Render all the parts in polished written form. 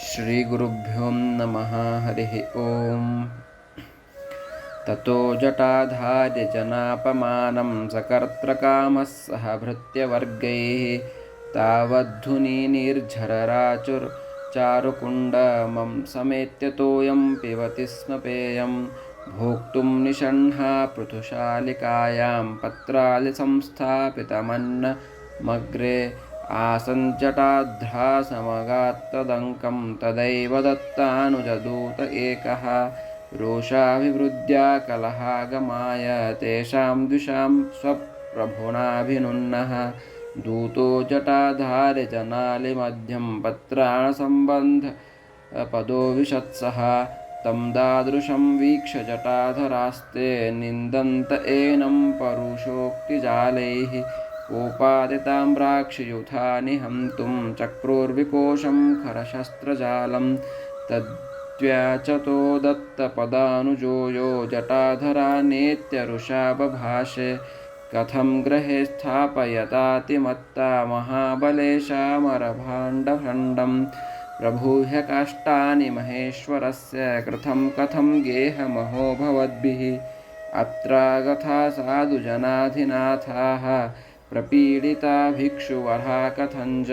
ಶ್ರೀಗುರುಭ್ಯೋ ನಮಃ ಹರಿ ಓಂ. ತತೋ ಜಟಾಧಾರ್ಯಜನಾಪಮಾನಂ ಸಕರ್ತೃಕಾಮಃ ಸಹ ಭೃತ್ಯವರ್ಗೈಃ ತಾವದ್ಧುನಿ ನಿರ್ಝರರಾಚಾರುಕುಂಡಮಂ ಸಮೇತ್ಯ ತೋಯಂ ಪಿಬತಿ ಸ್ಮ ಪೇಯಂ ಭೋಕ್ತುಂ ನಿಷಣ್ಣಃ ಪೃಥುಶಾಲಿಕಾಯಾಂ ಪತ್ರಾಲಿ ಸಂಸ್ಥಾಪಿತಮನ್ನಮಗ್ರೆ ಆಸಂಜಟಾಧ್ರಾ ಸಮಗಾತ್ತದಂಕಂ ತದೈವ ದತ್ತಾನುಜದೂತ ಏಕಃ ರೋಷಾಭಿವೃದ್ಧ್ಯ ಕಲಹಾಗಮಾಯ ತೇಷಾಂ ದ್ವಿಷಾಂ ಸ್ವಪ್ರಭುನಾಭಿನುನ್ನಃ ದೂತೋ ಜಟಾಧಾರ್ಯ ಜನಾಲಿ ಮಧ್ಯಂ ಪತ್ರಾಣ ಸಂಬಂಧ ಪದೋ ವಿಶತ್ಸಃ ತಂ ದಾದೃಶಂ ವೀಕ್ಷ್ಯ ಜಟಾಧರಾಸ್ತೆ ನಿಂದಂತ ಏನಂ ಪರುಷೋಕ್ತಿಜಾಲೈಃ ಕೋಪಾದಿತಾಮ್ರಾಕ್ಷಿಯುಧಾನಿ ಹಂತುಂ ಚಕ್ರೋರ್ವಿಕೋಶಂ ಖರಶಸ್ತ್ರಜಾಲಂ ತದ್ವ್ಯಾಚತೋ ದತ್ತಪದಾನುಜೋ ಯೋ ಜಟಾಧರಾನೇತ್ಯರುಷಾ ಬಭಾಷೆ ಕಥಂ ಗೃಹೇ ಸ್ಥಾಪಯತಾತಿಮತ್ತಾ ಮಹಾಬಲೇಶಾಮರಭಾಂಡಭಂಡಂ ಪ್ರಭೂಹ್ಯ ಕಾಷ್ಟಾನಿ ಮಹೇಶ್ವರಸ್ಯ ಕಥಂ ಗೇಹಮಹೋ ಭವದ್ಭಿಃ ಅತ್ರಾಗತಾ ಸಾಧು ಜನಾಧಿನಾಥಾಃ ಪ್ರಪೀಡಿತಾ ಭಿಕ್ಷುವರ್ಹಾ ಕಥಂಜ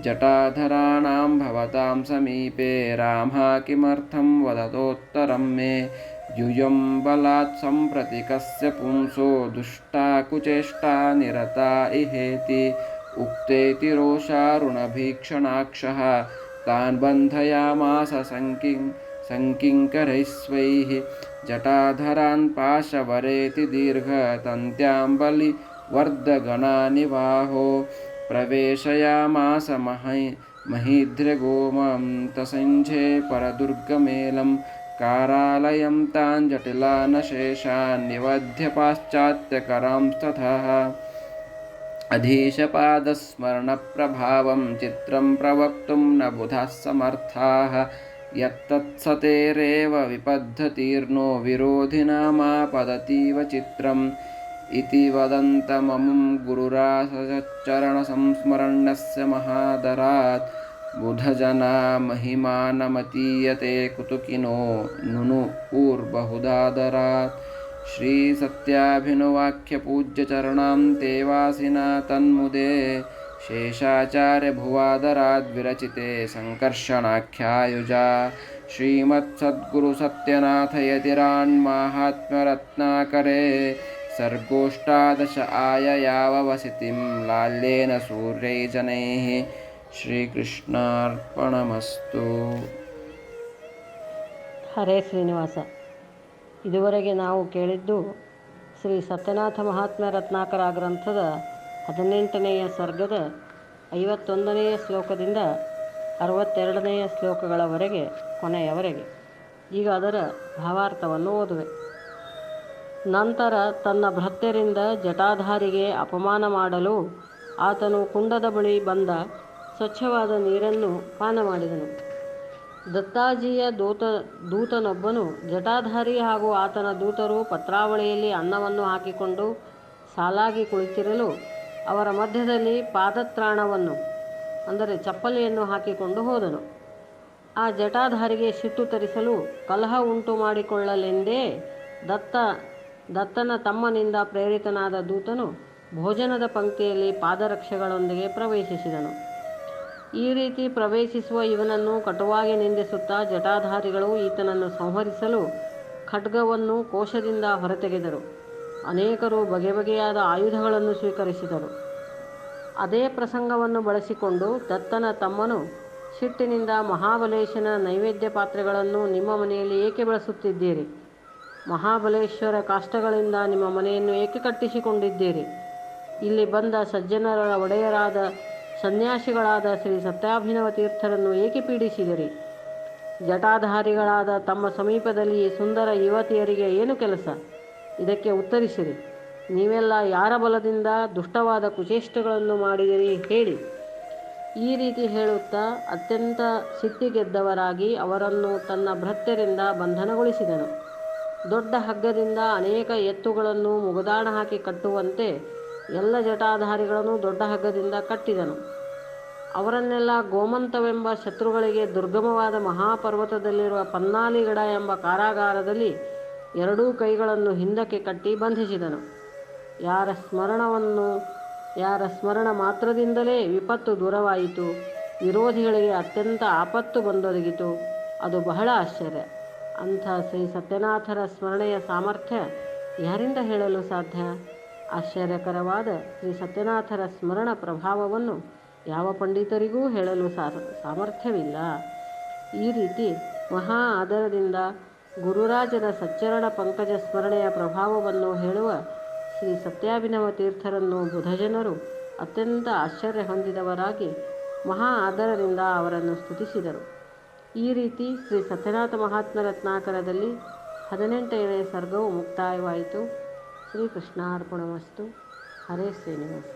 ಜಟಾಧರಾಣಾಂ ಭವತಾಂ ಸಮೀಪೆ ರಾಮಃ ಕಿಮರ್ಥಂ ವದತೋತ್ತರಂ ಮೇ ಯೂಯಂ ಬಲಾತ್ ಸಂಪ್ರತಿ ಕಸ್ಯ ಪುಂಸೋ ದುಷ್ಟಾ ಕುಚೇಷ್ಟಾ ನಿರತಾ ಇಹೇತಿ ಉಕ್ತೇತಿ ರೋಷಾರುಣಭೀಕ್ಷಣಾಕ್ಷಃ ತಾನ್ ಬಂಧಯಾಮಾಸ ಸಂಕಿಂಕರೈಸ್ವೈಃ ಜಟಾಧರಾನ್ ಪಾಶವರೇತಿ ದೀರ್ಘತಂತ್ಯಾಂಬಲಿವರ್ಧಗಣಾನಿವಾಹೋ ಪ್ರವೇಶಯಾಮಾಸ ಮಹೀಧ್ರ್ಯಗೋಮಂ ತಸಂಝೆ ಪರದುರ್ಗಮೇಲಂ ಕಾರಾಲಯಂ ತಾನ್ ಜಟಿಲಾನಶೇಷಾನ್ ನಿವಧ್ಯ ಪಾಶ್ಚಾತ್ಯಕರಾಂಸ್ತತಃ ಅಧೀಶಪಾದಸ್ಮರಣಪ್ರಭಾವಂ ಚಿತ್ರಂ ಪ್ರವಕ್ತುಂ ನ ಬುಧಾಃ ಸಮರ್ಥಾಃ ಯತ್ತತ್ಸತೇರೇವ ವಿಪದ್ಧತೀರ್ಣೋ ವಿರೋಧಿನಾಮಾಪದತೀವ ಚಿತ್ರಂ ಇತಿ ವದಂತಮಮುಂ ಗುರುರಾಸಚರಣಸಂಸ್ಮರಣ್ಯಸ್ಯ ಮಹಾದರಾತ್ ಬುಧಜನಾ ಮಹಿಮಾನಮತೀಯತೆ ಕುತುಕಿನೋ ನುನು ಊರ್ಬಹುದಾದರಾತ್ ಶ್ರೀ ಸತ್ಯಾಭಿನವಾಖ್ಯಪೂಜ್ಯಚರಣಾಂ ತೇವಾಸಿನಾ ತನ್ಮುದೇ ಶೇಷಾಚಾರ್ಯ ಭುವಾದರಾದ್ವಿರಚಿತೆ ಸಂಕರ್ಷಣಾಖ್ಯಾಯುಜಾ ಶ್ರೀಮತ್ಸದ್ಗುರು ಸತ್ಯನಾಥ ಯತಿರಾನ್ಮಾಹಾತ್ಮ್ಯರತ್ನಾಕರೇ ಸರ್ಗೋಷ್ಟಾದಶ ಆಯಯಾವವಸಿತಿಂ ಲಾಲ್ಯೇನ ಸೂರ್ಯೈ ಜನೈಃ ಶ್ರೀಕೃಷ್ಣಾರ್ಪಣಮಸ್ತು. ಹರೇ ಶ್ರೀನಿವಾಸ. ಇದುವರೆಗೆ ನಾವು ಕೇಳಿದ್ದು ಶ್ರೀ ಸತ್ಯನಾಥ ಮಹಾತ್ಮ್ಯ ರತ್ನಾಕರ ಗ್ರಂಥದ 18ನೆಯ ಸರ್ಗದ 51ನೆಯ ಶ್ಲೋಕದಿಂದ 62ನೆಯ ಶ್ಲೋಕಗಳವರೆಗೆ ಕೊನೆಯವರೆಗೆ. ಈಗ ಅದರ ಭಾವಾರ್ಥವನ್ನು ಓದುವೆ. ನಂತರ ತನ್ನ ಭೃತ್ಯರಿಂದ ಜಟಾಧಾರಿಗೆ ಅಪಮಾನ ಮಾಡಲು ಆತನು ಕುಂಡದ ಬಳಿ ಬಂದ ಸ್ವಚ್ಛವಾದ ನೀರನ್ನು ಪಾನ ಮಾಡಿದನು. ದತ್ತಾಜಿಯ ದೂತನೊಬ್ಬನು ಜಟಾಧಾರಿ ಹಾಗೂ ಆತನ ದೂತರು ಪತ್ರಾವಳಿಯಲ್ಲಿ ಅನ್ನವನ್ನು ಹಾಕಿಕೊಂಡು ಸಾಲಾಗಿ ಕುಳಿತಿರಲು ಅವರ ಮಧ್ಯದಲ್ಲಿ ಪಾದತ್ರಾಣವನ್ನು ಅಂದರೆ ಚಪ್ಪಲಿಯನ್ನು ಹಾಕಿಕೊಂಡು ಹೋದನು. ಆ ಜಟಾಧಾರಿಗೆ ಸಿಟ್ಟು ತರಿಸಲು ಕಲಹ ಉಂಟು ಮಾಡಿಕೊಳ್ಳಲೆಂದೇ ದತ್ತನ ತಮ್ಮನಿಂದ ಪ್ರೇರಿತನಾದ ದೂತನು ಭೋಜನದ ಪಂಕ್ತಿಯಲ್ಲಿ ಪಾದರಕ್ಷೆಗಳೊಂದಿಗೆ ಪ್ರವೇಶಿಸಿದನು. ಈ ರೀತಿ ಪ್ರವೇಶಿಸುವ ಇವನನ್ನು ಕಟುವಾಗಿ ನಿಂದಿಸುತ್ತಾ ಜಟಾಧಾರಿಗಳು ಈತನನ್ನು ಸಂಹರಿಸಲು ಖಡ್ಗವನ್ನು ಕೋಶದಿಂದ ಹೊರತೆಗೆದರು. ಅನೇಕರು ಬಗೆ ಬಗೆಯಾದ ಆಯುಧಗಳನ್ನು ಸ್ವೀಕರಿಸಿದರು. ಅದೇ ಪ್ರಸಂಗವನ್ನು ಬಳಸಿಕೊಂಡು ದತ್ತನ ತಮ್ಮನು ಸಿಟ್ಟಿನಿಂದ ಮಹಾಬಲೇಶನ ನೈವೇದ್ಯ ಪಾತ್ರೆಗಳನ್ನು ನಿಮ್ಮ ಮನೆಯಲ್ಲಿ ಏಕೆ ಬಳಸುತ್ತಿದ್ದೀರಿ? ಮಹಾಬಲೇಶ್ವರ ಕಾಷ್ಟಗಳಿಂದ ನಿಮ್ಮ ಮನೆಯನ್ನು ಏಕೆ ಕಟ್ಟಿಸಿಕೊಂಡಿದ್ದೀರಿ? ಇಲ್ಲಿ ಬಂದ ಸಜ್ಜನರ ಒಡೆಯರಾದ ಸನ್ಯಾಸಿಗಳಾದ ಶ್ರೀ ಸತ್ಯಾಭಿನವ ತೀರ್ಥರನ್ನು ಏಕೆ ಪೀಡಿಸಿದಿರಿ? ಜಟಾಧಾರಿಗಳಾದ ತಮ್ಮ ಸಮೀಪದಲ್ಲಿ ಸುಂದರ ಯುವತಿಯರಿಗೆ ಏನು ಕೆಲಸ? ಇದಕ್ಕೆ ಉತ್ತರಿಸಿರಿ. ನೀವೆಲ್ಲ ಯಾರ ಬಲದಿಂದ ದುಷ್ಟವಾದ ಕುಚೇಷ್ಟಗಳನ್ನು ಮಾಡಿದಿರಿ ಹೇಳಿ. ಈ ರೀತಿ ಹೇಳುತ್ತಾ ಅತ್ಯಂತ ಸಿಟ್ಟಿಗೆದ್ದವರಾಗಿ ಅವರನ್ನು ತನ್ನ ಭೃತ್ಯರಿಂದ ಬಂಧನಗೊಳಿಸಿದನು. ದೊಡ್ಡ ಹಗ್ಗದಿಂದ ಅನೇಕ ಎತ್ತುಗಳನ್ನು ಮುಗುದಾಣ ಹಾಕಿ ಕಟ್ಟುವಂತೆ ಎಲ್ಲ ಜಟಾಧಾರಿಗಳನ್ನು ದೊಡ್ಡ ಹಗ್ಗದಿಂದ ಕಟ್ಟಿದನು. ಅವರನ್ನೆಲ್ಲ ಗೋಮಂತವೆಂಬ ಶತ್ರುಗಳಿಗೆ ದುರ್ಗಮವಾದ ಮಹಾಪರ್ವತದಲ್ಲಿರುವ ಪನ್ನಾಲಿಗಡ ಎಂಬ ಕಾರಾಗಾರದಲ್ಲಿ ಎರಡೂ ಕೈಗಳನ್ನು ಹಿಂದಕ್ಕೆ ಕಟ್ಟಿ ಬಂಧಿಸಿದನು. ಯಾರ ಸ್ಮರಣ ಮಾತ್ರದಿಂದಲೇ ವಿಪತ್ತು ದೂರವಾಯಿತು, ವಿರೋಧಿಗಳಿಗೆ ಅತ್ಯಂತ ಆಪತ್ತು ಬಂದೊದಗಿತು, ಅದು ಬಹಳ ಆಶ್ಚರ್ಯ. ಅಂಥ ಶ್ರೀ ಸತ್ಯನಾಥರ ಸ್ಮರಣೆಯ ಸಾಮರ್ಥ್ಯ ಯಾರಿಂದ ಹೇಳಲು ಸಾಧ್ಯ? ಆಶ್ಚರ್ಯಕರವಾದ ಶ್ರೀ ಸತ್ಯನಾಥರ ಸ್ಮರಣ ಪ್ರಭಾವವನ್ನು ಯಾವ ಪಂಡಿತರಿಗೂ ಹೇಳಲು ಸಾಮರ್ಥ್ಯವಿಲ್ಲ. ಈ ರೀತಿ ಮಹಾ ಆದರದಿಂದ ಗುರುರಾಜನ ಸಚ್ಚರಣ ಪಂಕಜ ಸ್ಮರಣೆಯ ಪ್ರಭಾವವನ್ನು ಹೇಳುವ ಶ್ರೀ ಸತ್ಯಾಭಿನವ ತೀರ್ಥರನ್ನು ಬುಧಜನರು ಅತ್ಯಂತ ಆಶ್ಚರ್ಯ ಹೊಂದಿದವರಾಗಿ ಮಹಾ ಆದರದಿಂದ ಅವರನ್ನು ಸ್ತುತಿಸಿದರು. ಈ ರೀತಿ ಶ್ರೀ ಸತ್ಯನಾಥ ಮಹಾತ್ಮ ರತ್ನಾಕರದಲ್ಲಿ 18ನೇ ಸರ್ಗವು ಮುಕ್ತಾಯವಾಯಿತು. ಶ್ರೀಕೃಷ್ಣಾರ್ಪಣಮಸ್ತು. ಹರೇ ಶ್ರೀನಿವಾಸ.